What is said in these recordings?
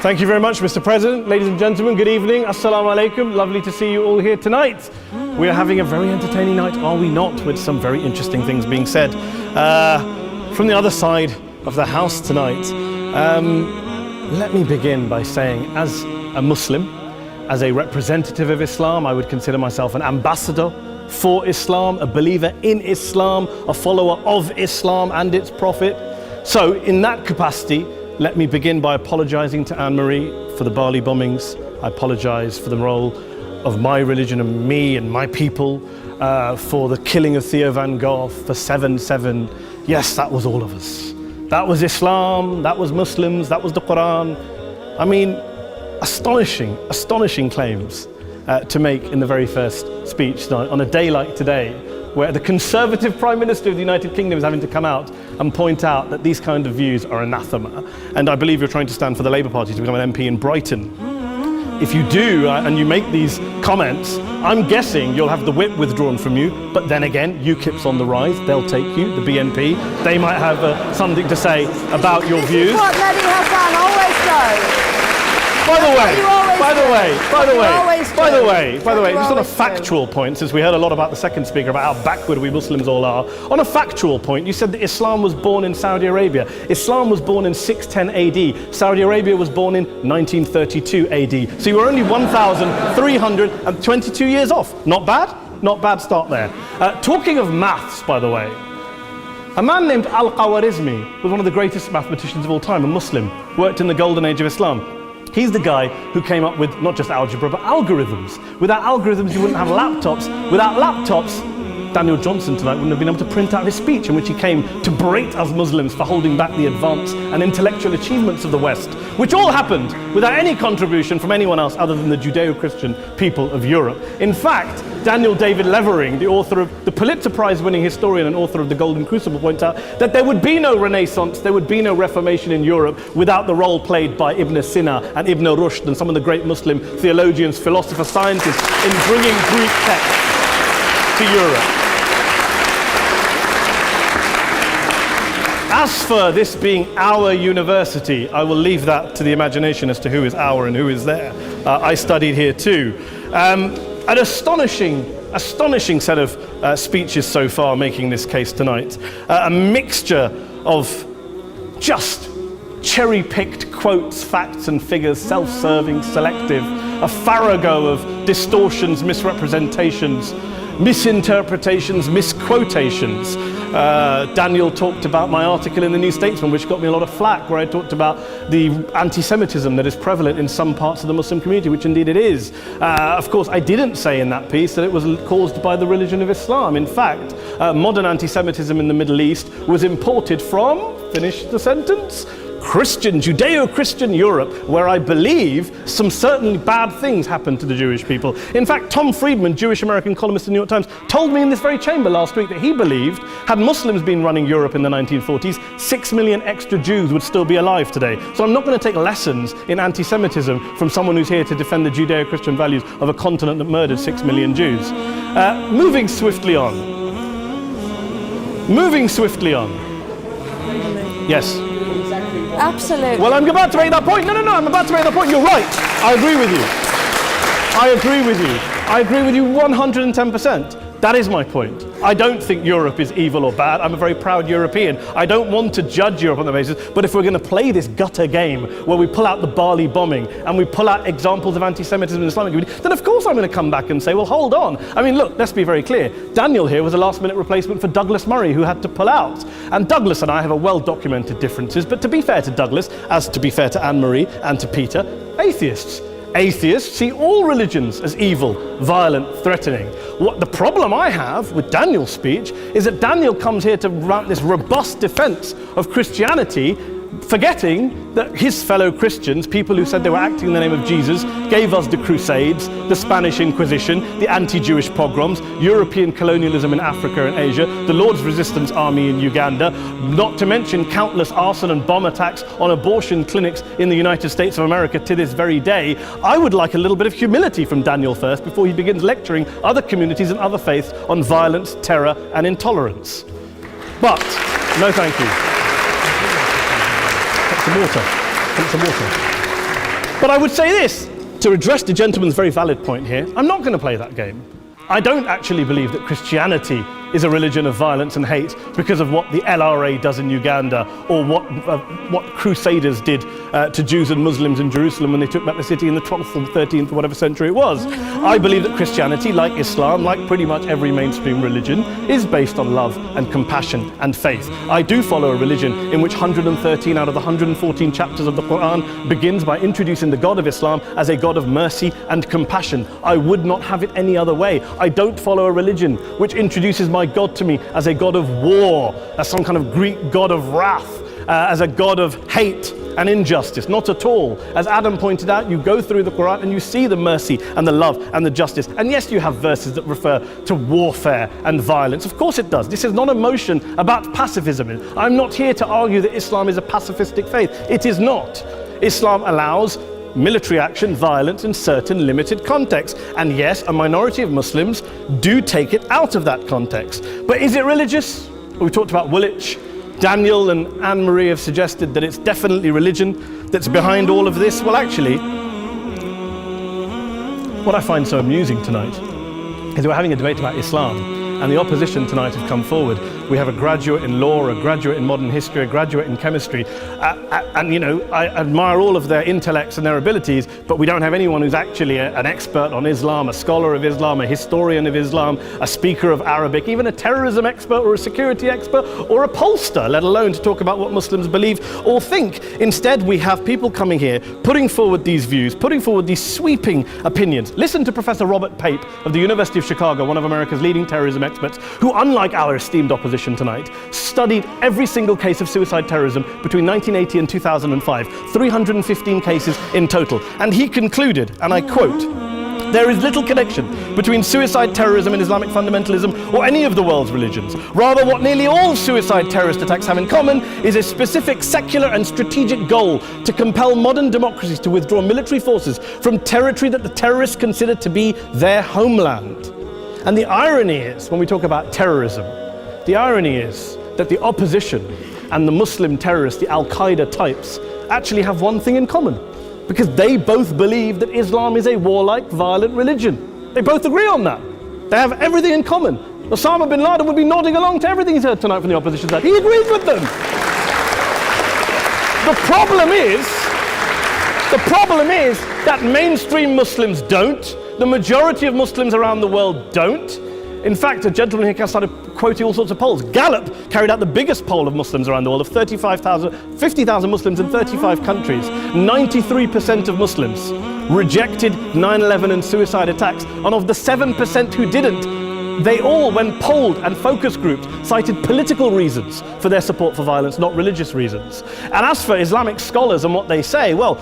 Thank you very much, Mr. President. Ladies and gentlemen, good evening. Assalamu alaikum. Lovely to see you all here tonight. We are having a very entertaining night, are we not? With some very interesting things being said. From the other side of the house tonight, let me begin by saying, as a Muslim, as a representative of Islam, I would consider myself an ambassador for Islam, a believer in Islam, a follower of Islam and its Prophet. So in that capacity, let me begin by apologizing to Anne-Marie for the Bali bombings. I apologize for the role of my religion and me and my people, for the killing of Theo van Gogh, for 7/7. Yes, that was all of us. That was Islam, that was Muslims, that was the Quran. I mean, astonishing claims to make in the very first speech tonight, on a day like today, where the Conservative Prime Minister of the United Kingdom is having to come out and point out that these kind of views are anathema. And I believe you're trying to stand for the Labour Party to become an MP in Brighton. If you do, and you make these comments, I'm guessing you'll have the whip withdrawn from you, but then again, UKIP's on the rise, they'll take you, the BNP, they might have something to say about your views. This is what Mehdi Hasan always does. By the way, just on a factual point, since we heard a lot about the second speaker, about how backward we Muslims all are, on a factual point, you said that Islam was born in Saudi Arabia. Islam was born in 610 AD. Saudi Arabia was born in 1932 AD. So you were only 1,322 years off. Not bad? Not bad start there. Talking of maths, by the way, a man named Al-Khwarizmi was one of the greatest mathematicians of all time, a Muslim, worked in the golden age of Islam. He's the guy who came up with not just algebra, but algorithms. Without algorithms, you wouldn't have laptops. Without laptops, Daniel Johnson tonight wouldn't have been able to print out his speech in which he came to berate us Muslims for holding back the advance and intellectual achievements of the West, which all happened without any contribution from anyone else other than the Judeo-Christian people of Europe. In fact, Daniel David Levering, the author of the Pulitzer Prize-winning historian and author of The Golden Crucible, points out that there would be no Renaissance, there would be no Reformation in Europe without the role played by Ibn Sina and Ibn Rushd and some of the great Muslim theologians, philosophers, scientists in bringing Greek texts to Europe. As for this being our university, I will leave that to the imagination as to who is our and who is there. I studied here too. An astonishing set of speeches so far making this case tonight. A mixture of just cherry-picked quotes, facts and figures, self-serving, selective, a farrago of distortions, misrepresentations, misinterpretations, misquotations. Daniel talked about my article in the New Statesman, which got me a lot of flack, where I talked about the anti-Semitism that is prevalent in some parts of the Muslim community, which indeed it is. Of course, I didn't say in that piece that it was caused by the religion of Islam. In fact, modern anti-Semitism in the Middle East was imported from, finish the sentence, Judeo-Christian Europe, where I believe some certainly bad things happened to the Jewish people. In fact, Tom Friedman, Jewish-American columnist in the New York Times, told me in this very chamber last week that he believed, had Muslims been running Europe in the 1940s, 6 million extra Jews would still be alive today. So I'm not going to take lessons in anti-Semitism from someone who's here to defend the Judeo-Christian values of a continent that murdered 6 million Jews. Moving swiftly on. Yes. Absolutely. Well, I'm about to make that point. No, I'm about to make that point. You're right. I agree with you 110%. That is my point. I don't think Europe is evil or bad. I'm a very proud European. I don't want to judge Europe on that basis, but if we're going to play this gutter game where we pull out the Bali bombing and we pull out examples of anti-Semitism in the Islamic community, then of course I'm going to come back and say, well, hold on. I mean, look, let's be very clear. Daniel here was a last-minute replacement for Douglas Murray, who had to pull out. And Douglas and I have a well-documented differences, but to be fair to Douglas, as to be fair to Anne-Marie and to Peter, atheists. Atheists see all religions as evil, violent, threatening. What the problem I have with Daniel's speech is that Daniel comes here to run this robust defense of Christianity, forgetting that his fellow Christians, people who said they were acting in the name of Jesus, gave us the Crusades, the Spanish Inquisition, the anti-Jewish pogroms, European colonialism in Africa and Asia, the Lord's Resistance Army in Uganda, not to mention countless arson and bomb attacks on abortion clinics in the United States of America to this very day. I would like a little bit of humility from Daniel first before he begins lecturing other communities and other faiths on violence, terror and intolerance. But, no, thank you. Take some water. Take some water. But I would say this, to address the gentleman's very valid point here, I'm not going to play that game. I don't actually believe that Christianity is a religion of violence and hate because of what the LRA does in Uganda or what Crusaders did to Jews and Muslims in Jerusalem when they took back the city in the 12th or 13th or whatever century it was. I believe that Christianity, like Islam, like pretty much every mainstream religion, is based on love and compassion and faith. I do follow a religion in which 113 out of the 114 chapters of the Quran begins by introducing the God of Islam as a God of mercy and compassion. I would not have it any other way. I don't follow a religion which introduces my God to me as a God of war, as some kind of Greek God of wrath, as a God of hate and injustice. Not at all. As Adam pointed out, you go through the Quran and you see the mercy and the love and the justice. And yes, you have verses that refer to warfare and violence. Of course it does. This is not a motion about pacifism. I'm not here to argue that Islam is a pacifistic faith. It is not. Islam allows military action, violence in certain limited contexts. And yes, a minority of Muslims do take it out of that context. But is it religious? We talked about Woolwich. Daniel and Anne-Marie have suggested that it's definitely religion that's behind all of this. Well, actually, what I find so amusing tonight is we're having a debate about Islam, and the opposition tonight have come forward. We have a graduate in law, a graduate in modern history, a graduate in chemistry, and you know, I admire all of their intellects and their abilities, but we don't have anyone who's actually an expert on Islam, a scholar of Islam, a historian of Islam, a speaker of Arabic, even a terrorism expert or a security expert or a pollster, let alone to talk about what Muslims believe or think. Instead, we have people coming here, putting forward these views, putting forward these sweeping opinions. Listen to Professor Robert Pape of the University of Chicago, one of America's leading terrorism experts, who, unlike our esteemed opposition tonight, studied every single case of suicide terrorism between 1980 and 2005, 315 cases in total. And he concluded, and I quote, "There is little connection between suicide terrorism and Islamic fundamentalism or any of the world's religions. Rather, what nearly all suicide terrorist attacks have in common is a specific secular and strategic goal to compel modern democracies to withdraw military forces from territory that the terrorists consider to be their homeland." And the irony is, when we talk about terrorism, the irony is that the opposition and the Muslim terrorists, the Al-Qaeda types, actually have one thing in common, because they both believe that Islam is a warlike, violent religion. They both agree on that. They have everything in common. Osama bin Laden would be nodding along to everything he's heard tonight from the opposition side. He agrees with them. The problem is that mainstream Muslims don't. The majority of Muslims around the world don't. In fact, a gentleman here started quoting all sorts of polls. Gallup carried out the biggest poll of Muslims around the world, of 50,000 Muslims in 35 countries. 93% of Muslims rejected 9/11 and suicide attacks. And of the 7% who didn't, they all, when polled and focus grouped, cited political reasons for their support for violence, not religious reasons. And as for Islamic scholars and what they say, well,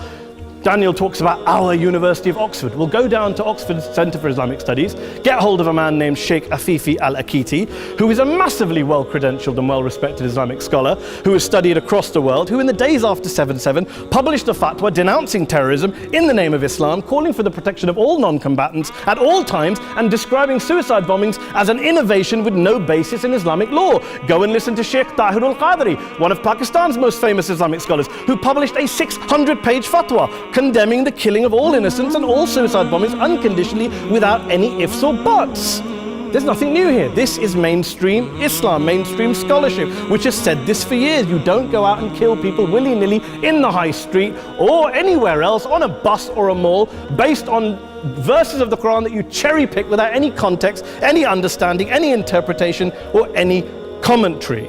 Daniel talks about our University of Oxford. We'll go down to Oxford Centre for Islamic Studies, get hold of a man named Sheikh Afifi al-Akiti, who is a massively well-credentialed and well-respected Islamic scholar, who has studied across the world, who in the days after 7/7 published a fatwa denouncing terrorism in the name of Islam, calling for the protection of all non-combatants at all times, and describing suicide bombings as an innovation with no basis in Islamic law. Go and listen to Sheikh Tahir al-Qadri, one of Pakistan's most famous Islamic scholars, who published a 600-page fatwa condemning the killing of all innocents and all suicide bombings unconditionally without any ifs or buts. There's nothing new here. This is mainstream Islam, mainstream scholarship, which has said this for years. You don't go out and kill people willy-nilly in the high street or anywhere else, on a bus or a mall, based on verses of the Quran that you cherry-pick without any context, any understanding, any interpretation, or any commentary.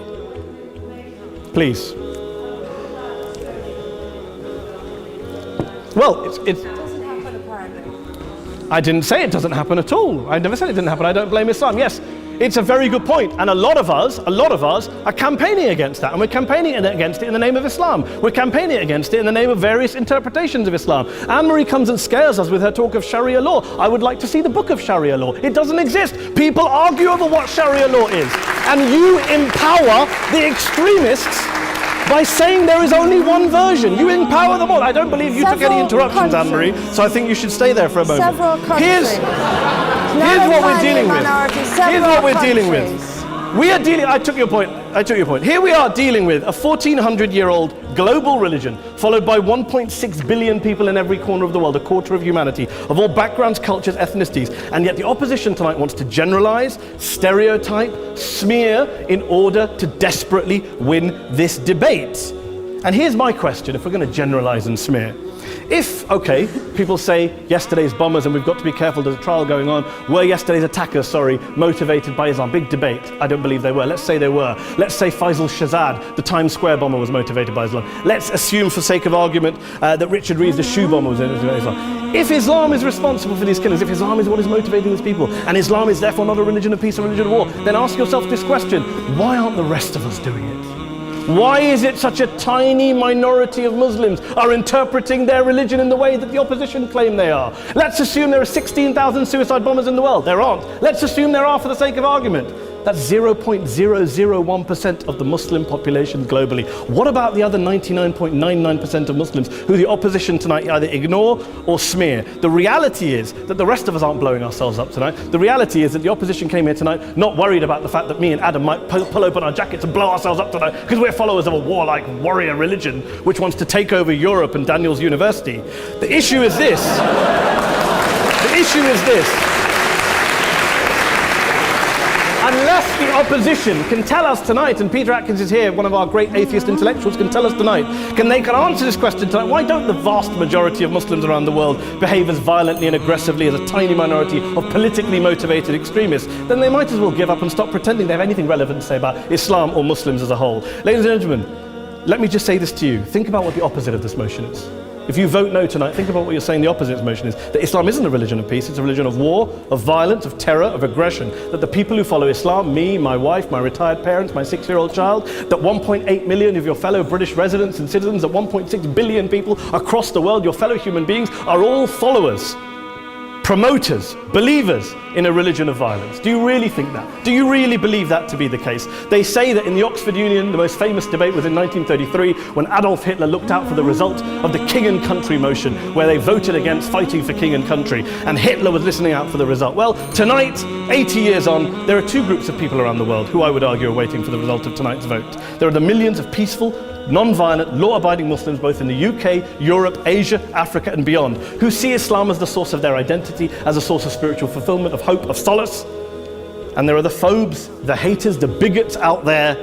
Please. Well, it doesn't happen apparently. I didn't say it doesn't happen at all. I never said it didn't happen. I don't blame Islam. Yes, it's a very good point. And a lot of us are campaigning against that. And we're campaigning against it in the name of Islam. We're campaigning against it in the name of various interpretations of Islam. Anne-Marie comes and scares us with her talk of Sharia law. I would like to see the book of Sharia law. It doesn't exist. People argue over what Sharia law is. And you empower the extremists by saying there is only one version. You empower them all. I don't believe you took any interruptions, Anne-Marie, so I think you should stay there for a moment. Several countries. Here's what we're dealing with. Here's what we're dealing with. We are dealing, I took your point. Here we are dealing with a 1400-year-old global religion followed by 1.6 billion people in every corner of the world, a quarter of humanity, of all backgrounds, cultures, ethnicities. And yet the opposition tonight wants to generalize, stereotype, smear in order to desperately win this debate. And here's my question, if we're going to generalize and smear. If, okay, people say yesterday's bombers, and we've got to be careful, there's a trial going on, were yesterday's attackers, motivated by Islam? Big debate. I don't believe they were. Let's say they were. Let's say Faisal Shahzad, the Times Square bomber, was motivated by Islam. Let's assume, for sake of argument, that Richard Reeves, the shoe bomber, was motivated by Islam. If Islam is responsible for these killings, if Islam is what is motivating these people, and Islam is therefore not a religion of peace, a religion of war, then ask yourself this question: why aren't the rest of us doing it? Why is it such a tiny minority of Muslims are interpreting their religion in the way that the opposition claim they are? Let's assume there are 16,000 suicide bombers in the world. There aren't. Let's assume there are for the sake of argument. That's 0.001% of the Muslim population globally. What about the other 99.99% of Muslims who the opposition tonight either ignore or smear? The reality is that the rest of us aren't blowing ourselves up tonight. The reality is that the opposition came here tonight not worried about the fact that me and Adam might pull open our jackets and blow ourselves up tonight because we're followers of a warlike warrior religion which wants to take over Europe and Daniel's university. The issue is this. The issue is this. Unless the opposition can tell us tonight, and Peter Atkins is here, one of our great atheist intellectuals, can tell us tonight, can answer this question tonight: why don't the vast majority of Muslims around the world behave as violently and aggressively as a tiny minority of politically motivated extremists? Then they might as well give up and stop pretending they have anything relevant to say about Islam or Muslims as a whole. Ladies and gentlemen, let me just say this to you. Think about what the opposite of this motion is. If you vote no tonight, think about what you're saying the opposite motion is. That Islam isn't a religion of peace, it's a religion of war, of violence, of terror, of aggression. That the people who follow Islam, me, my wife, my retired parents, my 6-year-old child, that 1.8 million of your fellow British residents and citizens, that 1.6 billion people across the world, your fellow human beings, are all followers, promoters, believers in a religion of violence. Do you really think that? Do you really believe that to be the case? They say that in the Oxford Union, the most famous debate was in 1933 when Adolf Hitler looked out for the result of the King and Country motion, where they voted against fighting for King and Country, and Hitler was listening out for the result. Well, tonight, 80 years on, there are two groups of people around the world who I would argue are waiting for the result of tonight's vote. There are the millions of peaceful, non-violent, law-abiding Muslims both in the UK, Europe, Asia, Africa and beyond, who see Islam as the source of their identity, as a source of spiritual fulfillment, of hope, of solace. And there are the phobes, the haters, the bigots out there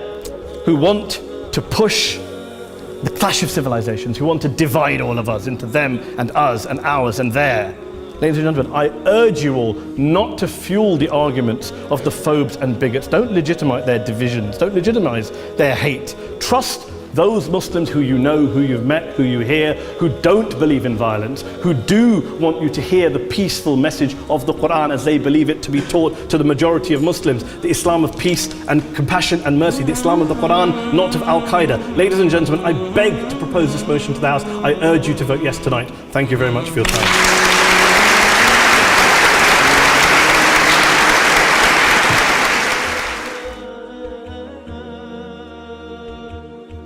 who want to push the clash of civilizations, who want to divide all of us into them and us and ours and their. Ladies and gentlemen, I urge you all not to fuel the arguments of the phobes and bigots. Don't legitimize their divisions. Don't legitimize their hate. Trust those Muslims who you know, who you've met, who you hear, who don't believe in violence, who do want you to hear the peaceful message of the Quran as they believe it to be taught to the majority of Muslims, the Islam of peace and compassion and mercy, the Islam of the Quran, not of Al-Qaeda. Ladies and gentlemen, I beg to propose this motion to the House. I urge you to vote yes tonight. Thank you very much for your time.